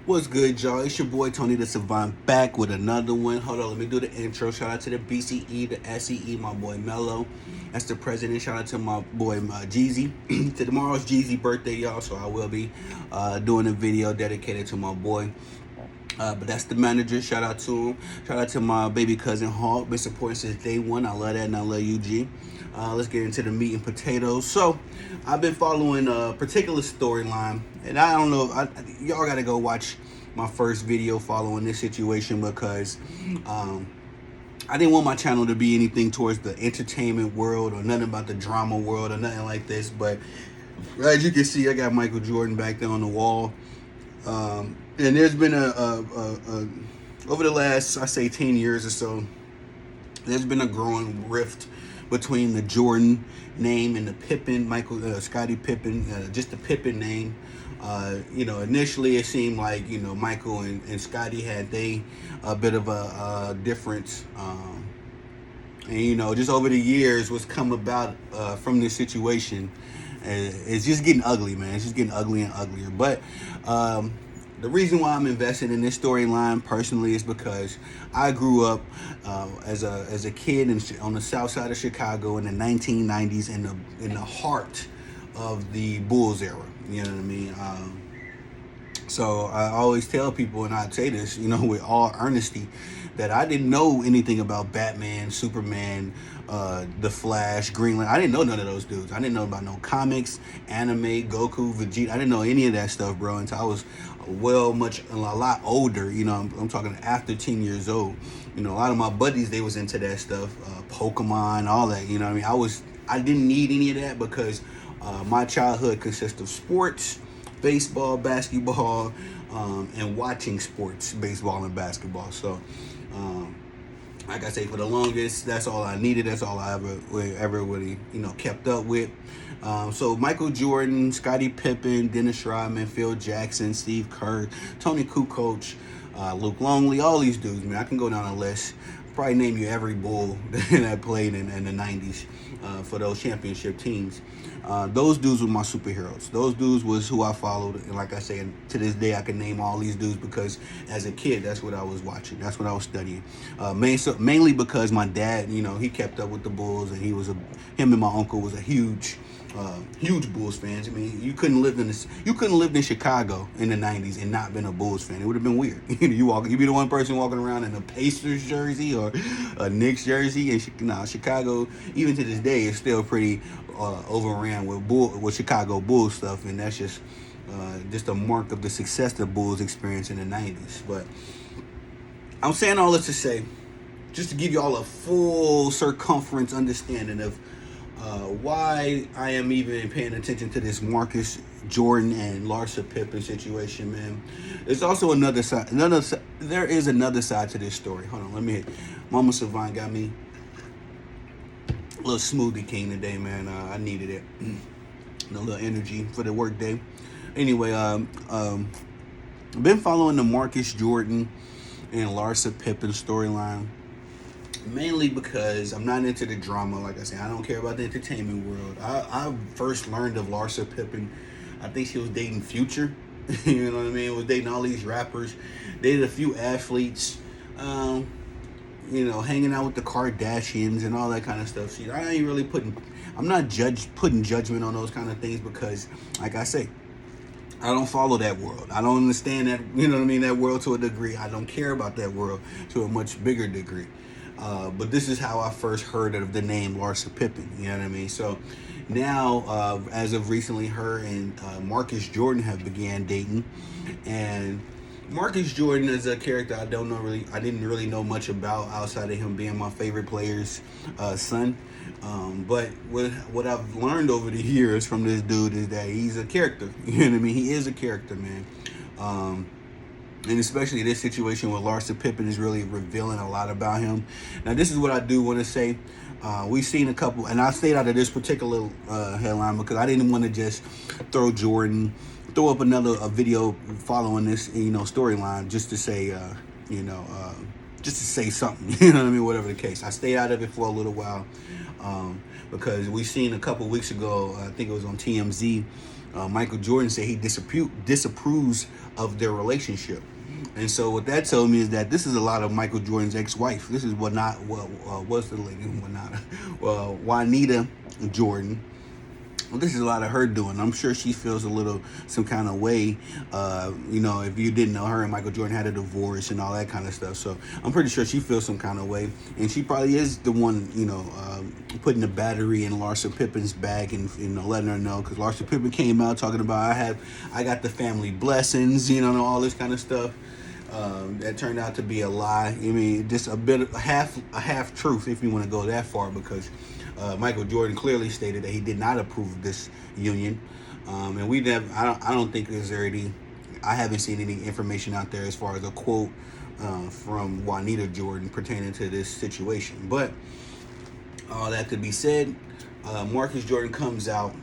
What's good, y'all? It's your boy Tony the Savant back with another one. Hold on, let me do the intro. Shout out to the BCE, the SEE, my boy Mello. That's the president. Shout out to my boy Jeezy. Tomorrow's Jeezy birthday, y'all, so I will be doing a video dedicated to my boy. But that's the manager. Shout out to him. Shout out to my baby cousin Hawk. Been supporting since day one. I love that, and I love you, G. Let's get into the meat and potatoes. So, I've been following a particular storyline, and I don't know. Y'all got to go watch my first video following this situation because I didn't want my channel to be anything towards the entertainment world or nothing about the drama world or nothing like this. But as you can see, I got Michael Jordan back there on the wall. And there's been over the last, I say, 10 years or so, there's been a growing rift between the Jordan name and the Pippen, Scottie Pippen, just the Pippen name. Initially it seemed like, Michael and Scottie had a bit of a difference. And, just over the years, what's come about from this situation, it's just getting ugly, man. It's just getting uglier and uglier. But the reason why I'm invested in this storyline personally is because I grew up as a kid on the south side of Chicago in the 1990s in the heart of the Bulls era. You know what I mean? So I always tell people, and I say this, with all earnesty, that I didn't know anything about Batman, Superman, The Flash, Greenland. I didn't know none of those dudes. I didn't know about no comics, anime, Goku, Vegeta. I didn't know any of that stuff, bro, until I was a lot older. I'm talking after 10 years old. A lot of my buddies, they was into that stuff, Pokemon, all that. I didn't need any of that because my childhood consists of sports, baseball, basketball, and watching sports, baseball and basketball. So, like I say, for the longest, that's all I needed. That's all I ever really, kept up with. So Michael Jordan, Scottie Pippen, Dennis Rodman, Phil Jackson, Steve Kerr, Tony Kukoc, Luke Longley, all these dudes, man. I can go down a list. Probably name you every Bull that played in the 90s for those championship teams. Those dudes were my superheroes. Those dudes was who I followed. And like I say, to this day, I can name all these dudes because as a kid, that's what I was watching. That's what I was studying. Mainly because my dad, he kept up with the Bulls, and him and my uncle was a huge Bulls fans. I mean, you couldn't live in Chicago in the 90s and not been a Bulls fan. It would have been weird. You be the one person walking around in a Pacers jersey or a Knicks jersey. And Chicago, even to this day, is still pretty overran with Chicago Bulls stuff, and that's just a mark of the success the Bulls experienced in the 90s. But I'm saying all this to say, just to give you all a full circumference understanding of why I am even paying attention to this Marcus Jordan and Larsa Pippen situation, man. There's also another side. There is another side to this story. Hold on, let me hit. Mama Savant got me a little smoothie king today, man. I needed it. A little energy for the work day. Anyway, I've been following the Marcus Jordan and Larsa Pippen storyline. Mainly because I'm not into the drama. Like I said, I don't care about the entertainment world. I first learned of Larsa Pippen, I think she was dating Future. You know what I mean? Was dating all these rappers. Dated a few athletes. Hanging out with the Kardashians and all that kind of stuff. See, I'm not putting judgment on those kind of things because, like I say, I don't follow that world. I don't understand that, that world to a degree. I don't care about that world to a much bigger degree. But this is how I first heard of the name Larsa Pippen. You know what I mean? So now, as of recently, her and Marcus Jordan have began dating. And Marcus Jordan is a character I didn't really know much about outside of him being my favorite player's son. But what I've learned over the years from this dude is that he's a character. You know what I mean? He is a character, man. And especially this situation with Larsa Pippen is really revealing a lot about him. Now, this is what I do want to say. We've seen a couple, and I stayed out of this particular headline because I didn't want to just throw up a video following this, storyline just to say, just to say something, you know what I mean? Whatever the case. I stayed out of it for a little while because we seen a couple weeks ago, I think it was on TMZ, Michael Jordan said he disapproves of their relationship. And so what that told me is that this is a lot of Michael Jordan's ex-wife. This is what's the lady, Juanita Jordan. Well, this is a lot of her doing. I'm sure she feels some kind of way. If you didn't know, her and Michael Jordan had a divorce and all that kind of stuff. So I'm pretty sure she feels some kind of way. And she probably is the one, putting the battery in Larsa Pippen's bag and letting her know. Because Larsa Pippen came out talking about, I got the family blessings, all this kind of stuff. That turned out to be a lie. I mean, just a half truth if you want to go that far, because Michael Jordan clearly stated that he did not approve of this union, and I don't think there's already. I haven't seen any information out there as far as a quote from Juanita Jordan pertaining to this situation. But all that to be said, Marcus Jordan comes out.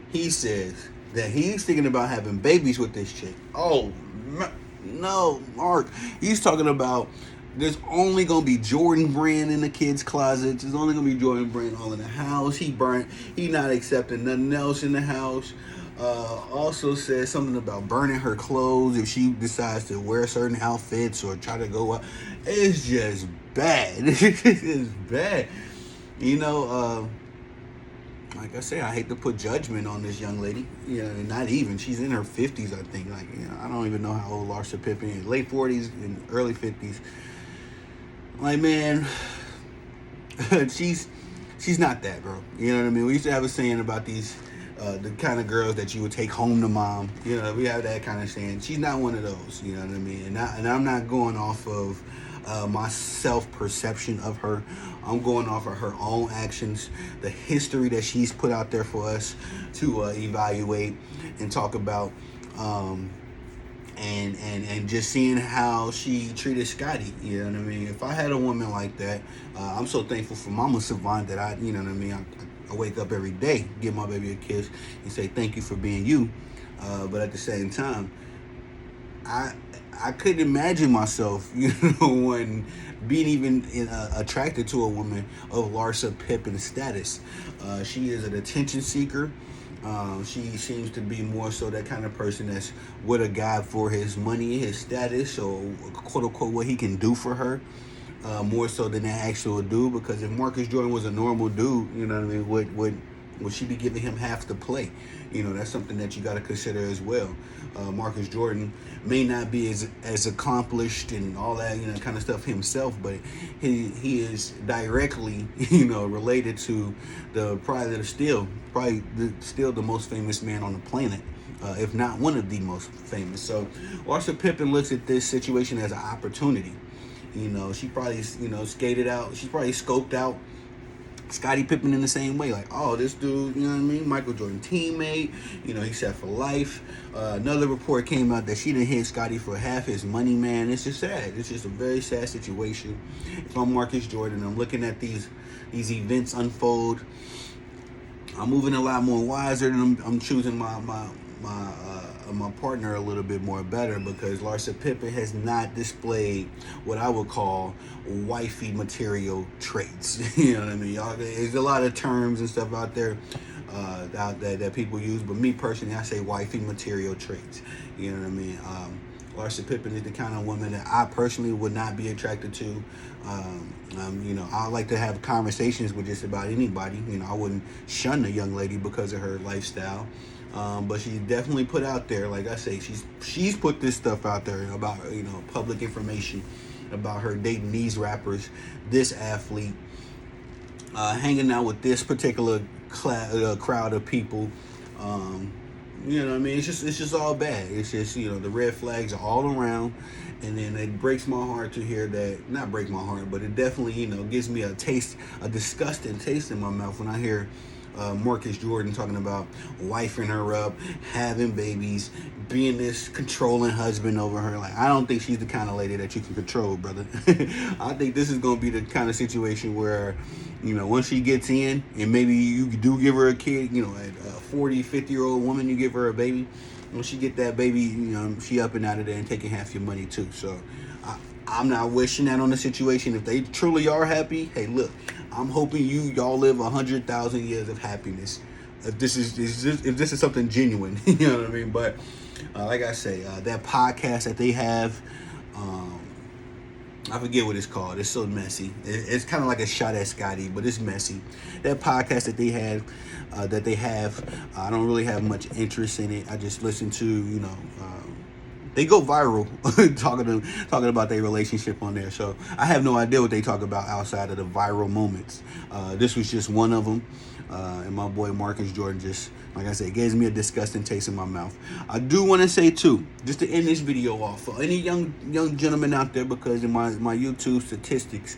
He says that he's thinking about having babies with this chick. Oh no, Mark. He's talking about there's only going to be Jordan brand in the kids' closets. There's only going to be Jordan brand all in the house. He not accepting nothing else in the house. Also says something about burning her clothes if she decides to wear certain outfits or try to go out. It's just bad. It's bad. Like I say, I hate to put judgment on this young lady. Not even. She's in her 50s, I think. I don't even know how old Larsa Pippen is. Late 40s and early 50s. Like, man, she's not that, bro. You know what I mean? We used to have a saying about these, the kind of girls that you would take home to mom. We have that kind of saying. She's not one of those. You know what I mean? And I'm not going off of my self-perception of her. I'm going off of her own actions, the history that she's put out there for us to evaluate and talk about. And just seeing how she treated Scotty, you know what I mean? If I had a woman like that, I'm so thankful for Mama Savant that I wake up every day, give my baby a kiss, and say thank you for being you. But at the same time, I couldn't imagine myself, when being even attracted to a woman of Larsa Pippen's status. She is an attention seeker. She seems to be more so that kind of person that's with a guy for his money, his status, or quote unquote what he can do for her, more so than that actual dude. Because if Marcus Jordan was a normal dude, you know what I mean, would she be giving him half the play? That's something that you got to consider as well. Marcus Jordan may not be as accomplished and all that kind of stuff himself, but he is directly related to still the most famous man on the planet, if not one of the most famous. So Larsa Pippen looks at this situation as an opportunity. She probably skated out. She probably scoped out Scottie Pippen in the same way, like, oh, this dude, Michael Jordan teammate, he set for life. Another report came out that she didn't hit Scottie for half his money, man. It's just sad. It's just a very sad situation. If I'm Marcus Jordan, I'm looking at these events unfold. I'm moving a lot more wiser, and I'm choosing my partner a little bit more better, because Larsa Pippen has not displayed what I would call wifey material traits. You know what I mean? There's a lot of terms and stuff out there that people use, but me personally, I say wifey material traits. You know what I mean? Larsa Pippen is the kind of woman that I personally would not be attracted to. I like to have conversations with just about anybody. I wouldn't shun a young lady because of her lifestyle. But she definitely put out there, like I say, she's put this stuff out there about, public information about her dating these rappers, this athlete, hanging out with this particular crowd of people. You know what I mean? It's just all bad. It's just, the red flags are all around. And then it breaks my heart to hear that, not break my heart, but it definitely, gives me a disgusting taste in my mouth when I hear Marcus Jordan talking about wifing her up, having babies, being this controlling husband over her. Like, I don't think she's the kind of lady that you can control, brother. I think this is going to be the kind of situation where, once she gets in and maybe you do give her a kid, a 40, 50-year-old woman, you give her a baby. When she get that baby, she up and out of there and taking half your money too. So I'm not wishing that on the situation. If they truly are happy, hey, look, I'm hoping y'all live 100,000 years of happiness if this is something genuine. You know what I mean? But like I say, that podcast that they have, I forget what it's called. It's so messy. It's kind of like a shot at Scotty, but it's messy. That podcast that they have, I don't really have much interest in it. I just listen to, they go viral talking about their relationship on there. So I have no idea what they talk about outside of the viral moments. This was just one of them. And my boy Marcus Jordan just, like I said, gives me a disgusting taste in my mouth. I do want to say too, just to end this video off, for any young gentlemen out there, because in my YouTube statistics,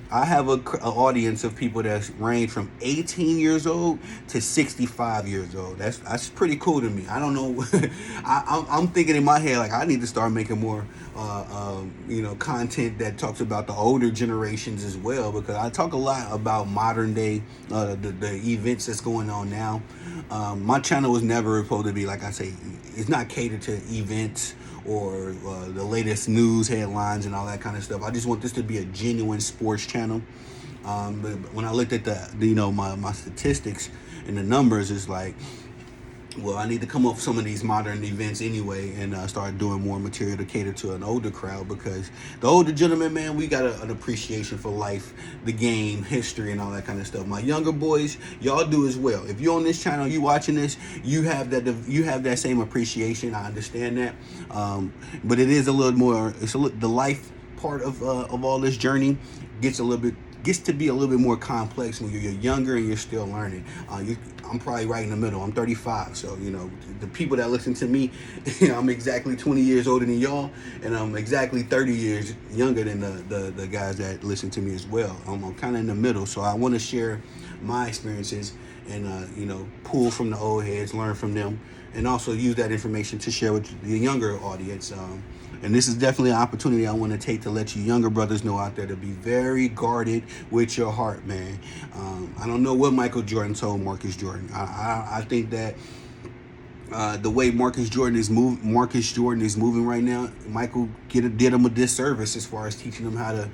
I have an audience of people that range from 18 years old to 65 years old. That's pretty cool to me. I don't know. I'm thinking in my head, like, I need to start making more, content that talks about the older generations as well, because I talk a lot about modern day, the events that's going on now. My channel was never supposed to be, like I say, it's not catered to events or the latest news headlines and all that kind of stuff. I just want this to be a genuine sports channel. But when I looked at my statistics and the numbers, it's like, well, I need to come up with some of these modern events anyway, and start doing more material to cater to an older crowd, because the older gentlemen, man, we got an appreciation for life, the game, history, and all that kind of stuff. My younger boys, y'all do as well. If you're on this channel, you watching this, you have that same appreciation. I understand that, but it is a little more. The life part of all this journey gets to be a little bit more complex when you're younger and you're still learning. I'm probably right in the middle. I'm 35, so the people that listen to me, I'm exactly 20 years older than y'all, and I'm exactly 30 years younger than the guys that listen to me as well. I'm kind of in the middle, so I want to share my experiences and pull from the old heads, learn from them, and also use that information to share with the younger audience. And this is definitely an opportunity I want to take to let you younger brothers know out there to be very guarded with your heart, man. I don't know what Michael Jordan told Marcus Jordan. I think that the way Marcus Jordan is moving right now, Michael did him a disservice as far as teaching him how to,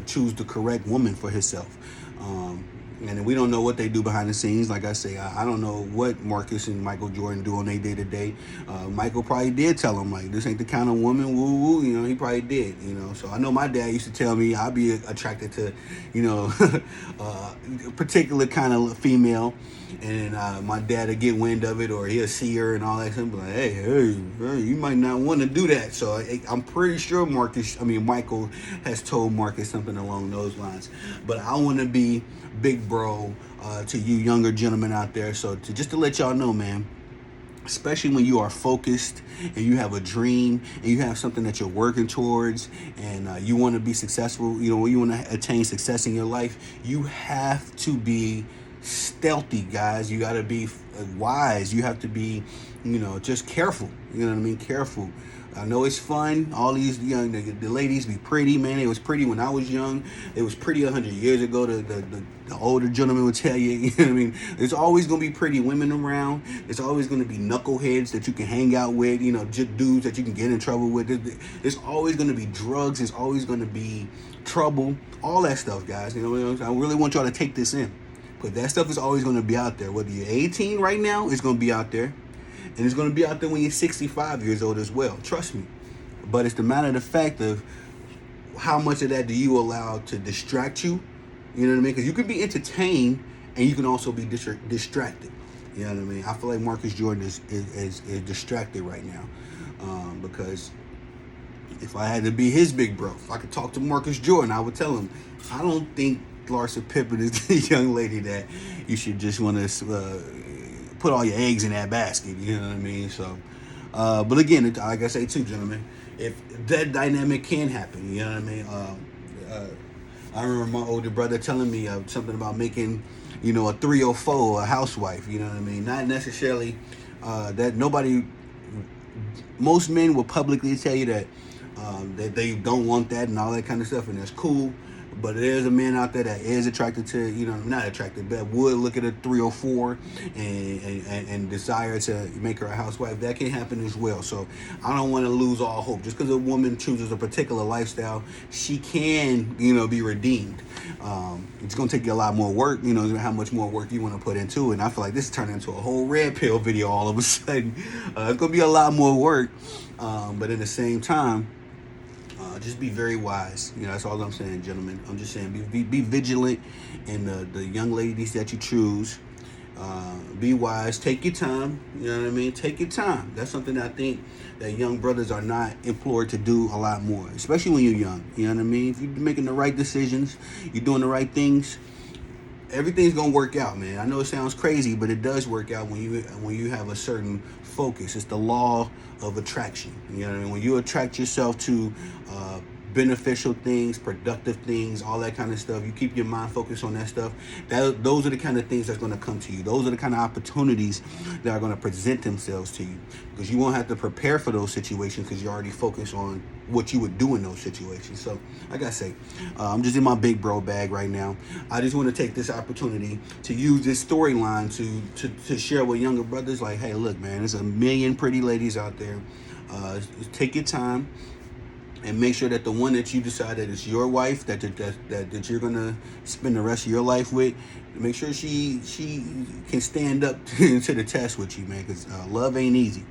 choose the correct woman for himself. And we don't know what they do behind the scenes. Like I say, I don't know what Marcus and Michael Jordan do on their day-to-day. Michael probably did tell him, like, this ain't the kind of woman, woo-woo, he probably did, So I know my dad used to tell me I'd be attracted to, a particular kind of female. And my dad would get wind of it, or he'll see her and all that stuff, like, hey, you might not want to do that. So I'm pretty sure Michael has told Marcus something along those lines. But I want to be big bro to you younger gentlemen out there. So just to let y'all know, man, especially when you are focused and you have a dream and you have something that you're working towards, and you want to be successful, you want to attain success in your life, you have to be stealthy, guys. You got to be wise. You have to be, just careful. You know what I mean? Careful. I know it's fun. All these the ladies be pretty, man. It was pretty when I was young. It was pretty 100 years ago. The older gentleman would tell you. You know what I mean? There's always gonna be pretty women around. There's always gonna be knuckleheads that you can hang out with. Just dudes that you can get in trouble with. There's always gonna be drugs. There's always gonna be trouble. All that stuff, guys. I really want y'all to take this in. But that stuff is always going to be out there. Whether you're 18 right now, it's going to be out there. And it's going to be out there when you're 65 years old as well. Trust me. But it's the matter of the fact of how much of that do you allow to distract you. You know what I mean? Because you can be entertained and you can also be distracted. You know what I mean? I feel like Marcus Jordan is distracted right now. Because if I had to be his big bro, if I could talk to Marcus Jordan, I would tell him, I don't think Larsa Pippen is the young lady that you should just want to put all your eggs in that basket. You know what I mean? So, but again, like I say too, gentlemen, if that dynamic can happen, you know what I mean? I remember my older brother telling me something about making, a 304 a housewife. You know what I mean? Not necessarily that most men will publicly tell you that they don't want that and all that kind of stuff, and that's cool. But there's a man out there that is attracted to, not attracted, but would look at a 304 and desire to make her a housewife. That can happen as well. So I don't want to lose all hope. Just because a woman chooses a particular lifestyle, she can, be redeemed. It's going to take you a lot more work, how much more work you want to put into it. And I feel like this turned into a whole red pill video all of a sudden. It's going to be a lot more work. But at the same time, just be very wise. That's all I'm saying, gentlemen. I'm just saying, be vigilant in the young ladies that you choose. Be wise. Take your time. You know what I mean? Take your time. That's something I think that young brothers are not implored to do a lot more, especially when you're young. You know what I mean? If you're making the right decisions, you're doing the right things, everything's gonna work out, man. I know it sounds crazy, but it does work out when you have a certain focus. It's the law of attraction. You know what I mean? When you attract yourself to beneficial things, productive things, all that kind of stuff, you keep your mind focused on that stuff. Those are the kind of things that's going to come to you. Those are the kind of opportunities that are going to present themselves to you, because you won't have to prepare for those situations because you're already focused on what you would do in those situations. So, like I say, I'm just in my big bro bag right now. I just want to take this opportunity to use this storyline to share with younger brothers, like, hey, look, man, there's a million pretty ladies out there. Take your time and make sure that the one that you decide that is your wife, that you're gonna spend the rest of your life with, make sure she can stand up to the test with you, man. Because love ain't easy.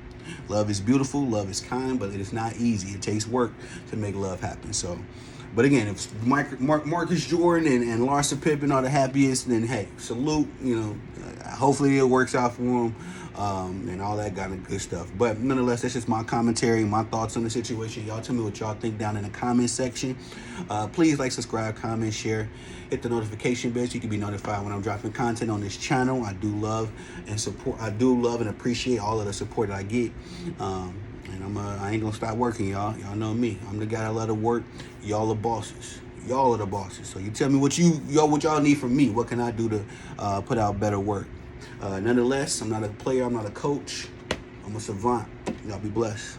Love is beautiful, love is kind, but it is not easy. It takes work to make love happen. So, but again, if Marcus Jordan and Larsa Pippen are the happiest, then hey, salute. Hopefully it works out for them. And all that kind of good stuff. But nonetheless, that's just my commentary, my thoughts on the situation. Y'all tell me what y'all think down in the comment section. Please like, subscribe, comment, share, hit the notification bell so you can be notified when I'm dropping content on this channel. I do love and appreciate all of the support that I get. And I ain't gonna stop working, y'all. Y'all know me. I'm the guy that love to work. Y'all are bosses. Y'all are the bosses. So you tell me what y'all need from me. What can I do to put out better work? Nonetheless, I'm not a player. I'm not a coach. I'm a savant. Y'all be blessed.